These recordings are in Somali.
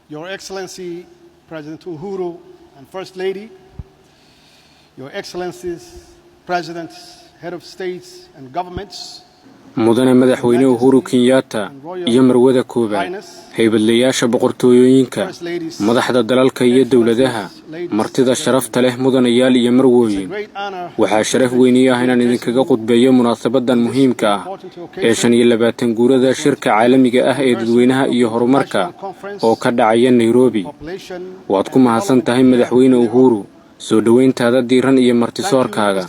Your Excellency, President Uhuru and First Lady, Your Excellencies, Presidents, Head of States and Governments, mudane madaxweyne Uhuru Kenyatta iyo marwada koobaad haybadlayaasha boqortooyooyinka madaxda dalalka iyo dawladaha martida sharafta leh mudanayaal iyo marwooyin waxaa sharaf weyn ah inaan idinkaga qudbeeyo munaasabadan muhiimka ah ee 25 guurada shirka caalamiga ah ee dadweynaha iyo horumarka oo ka dhacaya Nairobi waad ku mahadsan tahay madaxweyne Uhuru soo dhaweyntaada diiran iyo martisoorkaaga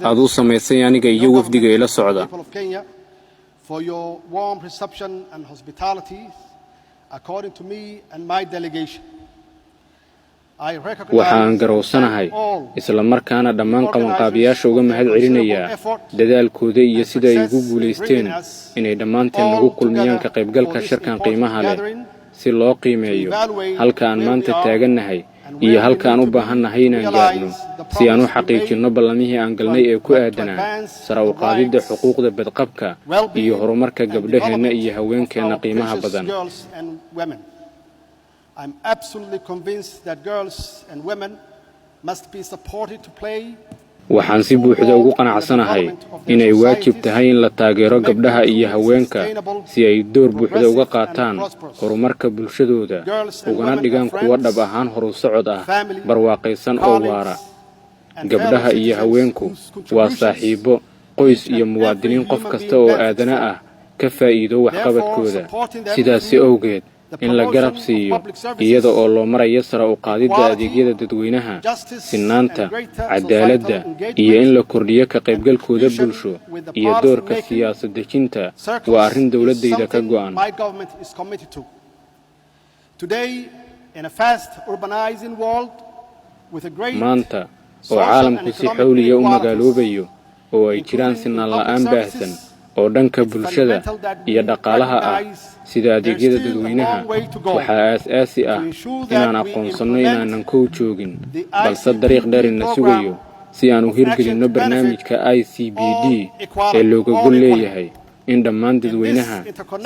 aad u samaysay aniga iyo wafdiga ila socda for your warm reception and hospitality, according to me and my delegation. waxaan garowsanahay isla markaana dhammaan qabanqaabiyaasha uga mahad celinayaa dadaalkooda iyo sida ay ugu guuleysteen inay dhammaanteen nagu kulmiyaan ka qaybgalka shirkan qiimaha leh si loo qiimeeyo halka aan maanta taagannahay iyo halka aan u baahannahay inaan gaarno si aan u xaqiijino ballamihii aan galnay ee ku aadanaa sare u qaadidda xuquuqda badqabka iyo horumarka gabdhaheena iyo haweenkeena qiimaha badan. I'm absolutely convinced that girls and women must be supported to play waxaan si buuxda ugu qanacsanahay inay waajib tahay in la taageero gabdhaha iyo haweenka si ay door buuxda uga qaataan horumarka bulshadooda ugana dhigaan kuwa dhab ahaan horu socod ah barwaaqaysan oo waara. gabdhaha iyo haweenku waa saaxiibo qoys iyo muwaadiniin qof kasta oo aadana ah ka faa'iido waxqabadkooda sidaas awgeed in la garab siiyo iyada oo loo marayo sare u qaadidda adeegyada dadweynaha sinaanta cadaaladda iyo in la kordhiyo ka qaybgalkooda bulsho iyo doorka siyaasad dejinta waa arrin dawladayda ka go'an. maanta oo caalamku si xawliya u magaaloobayo oo ay jiraan sinaan la'aan baahsan oo dhanka bulshada iyo dhaqaalaha ah sida adeegyada dadweynaha waxaa aasaasi ah inaan aqoonsanno inaanan kow joogin balse dariiq dheerina sugayo si aan u hirgelinno barnaamijka ICPD ee looga gol leeyahay in dhammaan dadweynaha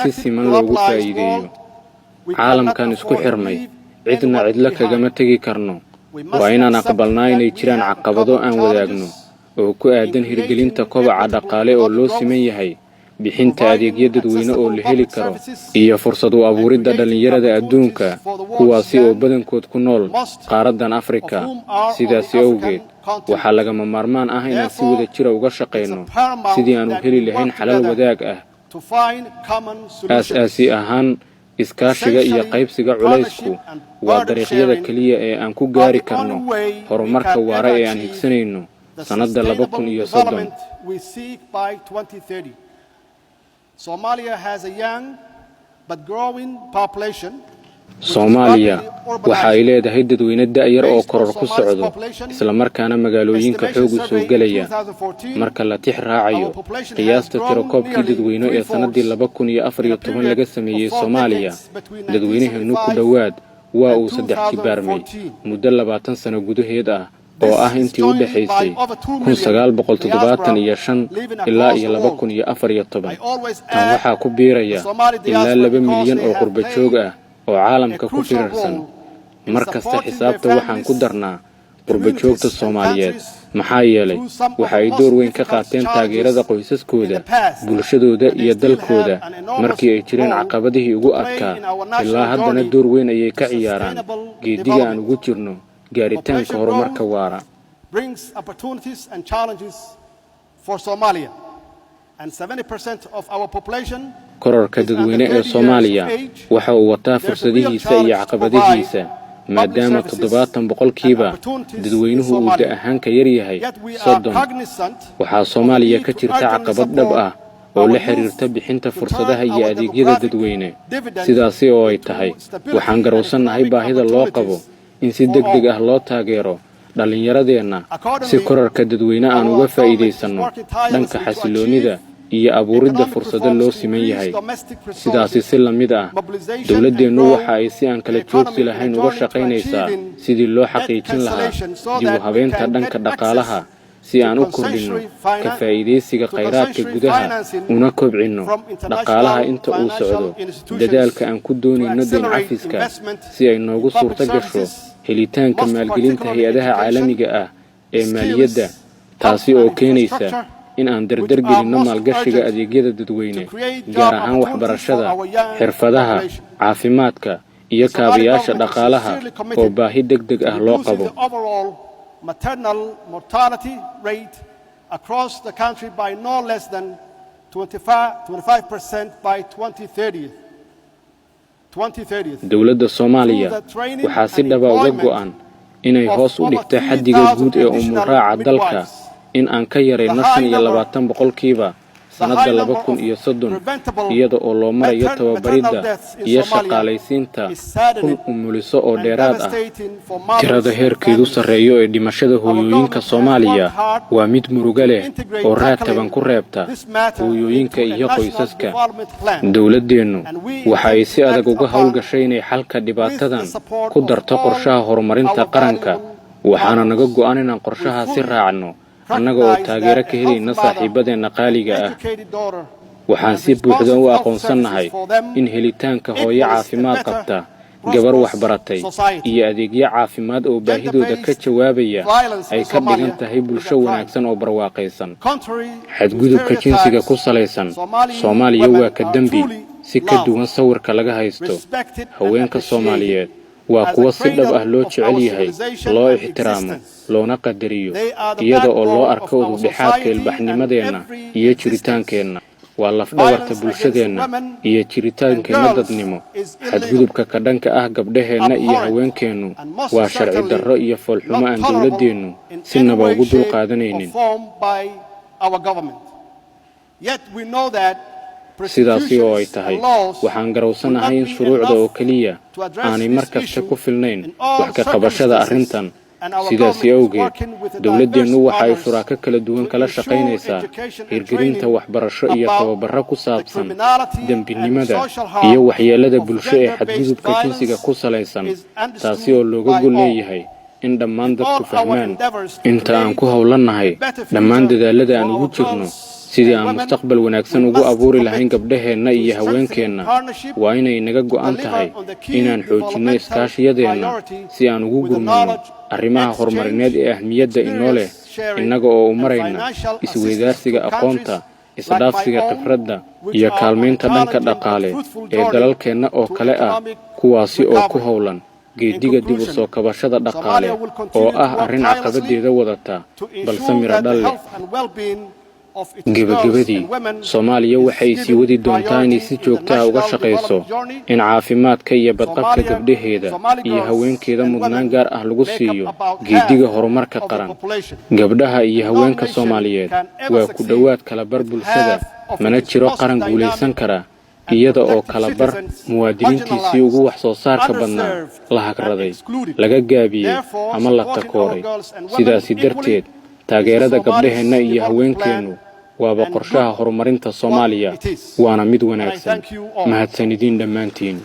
si siman loogu faa'iideeyo. caalamkan isku xirmay cidna cidla kagama tegi karno waa inaan aqbalnaa inay jiraan caqabado aan wadaagno oo ku aadan hirgelinta kobaca dhaqaale oo loo siman yahay bixinta adeegyo dadweyne oo la heli karo iyo fursad u abuuridda dhalinyarada adduunka kuwaasi oo badankood ku nool qaaraddan Afrika. sidaas awgeed waxaa lagama maarmaan ah inaan si wada jir uga shaqeyno sidii aan u heli lahayn xalal wadaag ah aasaasi ahaan iskaashiga iyo qaybsiga culaysku waa dariiqyada kaliya ee aan ku gaari karno horumarka waara ee aan higsanayno sanadda 2030. Somalia has a young but growing population. Soomaaliya waxa ay leedahay dadweyne da'yar oo koror ku socdo isla markaana magaalooyinka xoog u soo galaya marka la tix raacayo qiyaasta tirakoobkii dadweyne ee sanadii 2014 laga sameeyay Soomaaliya dadweynaheenu ku dhawaad waa uu 3 jibaarmay muddo 20 sano gudaheed ah oo ah intii u dhaxaysay 1975 ilaa 2014. tan waxaa ku biiraya ilaa 2 milyan oo qurba joog ah oo caalamka ku firarsan. markasta xisaabta waxaan ku darnaa qurba joogta Soomaaliyeed maxaa yeelay waxa ay door weyn ka qaateen taageerada qoysaskooda bulshadooda iyo dalkooda markii ay jireen caqabadihii ugu adkaa ilaa haddana door weyn ayay ka ciyaaraan geediga aan ugu jirno gaaritaanka horumarka waara. brings opportunities and challenges for Somalia and 70% of our population kororka dadweyne ee Soomaaliya waxa uu wataa fursadihiisa iyo caqabadihiisa maadaama 70% dadweynuhu uu ahaan ka yar yahay 30. waxaa Soomaaliya ka jirta caqabad dhab ah oo la xiriirta bixinta fursadaha iyo adeegyada dadweyne sidaas oo ay tahay waxaan garowsanahay baahida loo qabo in si degdeg ah loo taageero dhalinyaradeenna si kororka dadweyne aan uga faa'iideysano dhanka xasiloonida iyo abuuridda fursado loo siman yahay. sidaas si la mid ah dawladdeenu waxa ay si aan kala joogsi lahayn uga shaqaynaysaa sidii loo xaqiijin lahaa dib u habeynta dhanka dhaqaalaha si aan u kordhinno ka faa'iidaysiga khayraadka gudaha una kobcinno dhaqaalaha inta uu socdo dadaalka aan ku doonayno deyn cafiska si ay noogu suurto gasho helitaanka maalgelinta hay-adaha caalamiga ah ee maaliyadda taasi oo keenaysa in aan dardar gelinno maalgashiga adeegyada dadweyne gaar ahaan waxbarashada xirfadaha caafimaadka iyo kaabayaasha dhaqaalaha oo baahi degdeg ah loo qabo maternal mortality rate across the country by no less than 25% by 2030. dowladda Soomaaliya waxaa si dhab ah uga go'an inay hoos u dhigto xaddiga guud ee umuraaca dalka in aan ka yarayno 25 boqolkiiba sanadda 2030 iyada oo loo marayo tababaridda iyo shaqaalaysiinta umuliso oo dheeraad ah tirada heerkeedu sarreeyo ee dhimashada hooyooyinka Soomaaliya waa mid murugo leh oo raataban ku reebta hooyooyinka iyo qoysaska dowladdeenu waxa ay si adag uga hawlgashay inay xalka dhibaatadan ku darto qorshaha horumarinta qaranka waxaana naga go'an inaan qorshahaasi raacno annaga oo taageero ka helayna saaxiibadeena qaaliga ah waxaan si buuxda u aqoonsanahay in helitaanka hooyo caafimaad qabta gabar waxbaratay iyo adeegyo caafimaad oo baahidooda ka jawaabaya ay ka dhigan tahay bulsho wanaagsan oo barwaaqaysan xadgudubka jinsiga ku salaysan Soomaaliya waa ka dambi si ka duwan sawirka laga haysto haweenka Soomaaliyeed waa kuwa si dhab ah loo jecel yahay loo ixtiraamo loona qadariyo iyada oo loo arko udubdhexaadka ilbaxnimadeena iyo jiritaankeenna waa lafdhabarta bulshadeena iyo jiritaankeenna dadnimo xadgudubka ka dhanka ah gabdhaheenna iyo haweenkeennu waa sharci darro iyo foolxumo aan dowladdeenu sinaba ugu dulqaadanaynin sidaasi oo ay tahay waxaan garowsanahay in shuruucda oo keliya aanay mar kasta ku filnayn wax ka qabashada arrintan sidaasi awgeed dowladdeenu waxa ay shuraako kala duwan kala shaqaynaysaa hirgelinta waxbarasho iyo tababaro ku saabsan dembinimada iyo waxyeelada bulsho ee xadgudubka jinsiga ku salaysan taasi oo looga gol leeyahay in dhammaan dadku fahmaan inta aan ku hawlanahay dhammaan dadaalada aan ugu jirno sidii aan mustaqbal wanaagsan ugu abuuri lahayn gabdhaheenna iyo haweenkeenna waa inay naga go'an tahay inaan xoojinno iskaashiyadeenna si aan ugu gurmayno arrimaha horumarineed ee ahmiyadda inoo leh innaga oo u marayna isweydaarsiga aqoonta isdhaafsiga khibradda iyo kaalmaynta dhanka dhaqaale ee dalalkeenna oo kale ah kuwaasi oo ku howlan geediga dib u soo kabashada dhaqaale oo ah arrin caqabadeeda wadata balse miro dhal leh gabagabadii Soomaaliya waxay sii wadi doontaa inay si joogto ah uga shaqayso in caafimaadka iyo badqabka gabdhaheeda iyo haweenkeeda mudnaan gaar ah lagu siiyo geediga horumarka qaran gabdhaha iyo haweenka Soomaaliyeed waa ku dhawaad kala bar bulshada mana jiro qaran guulaysan kara iyada oo kala bar muwaadiniintiisii ugu wax soo saarka badnaa la hagraday laga gaabiyey ama la takooray sidaasi darteed taageerada gabdhaheenna iyo haweenkeennu waaba qorshaha horumarinta Soomaaliya waana mid wanaagsan mahadsanidin dhammaantiin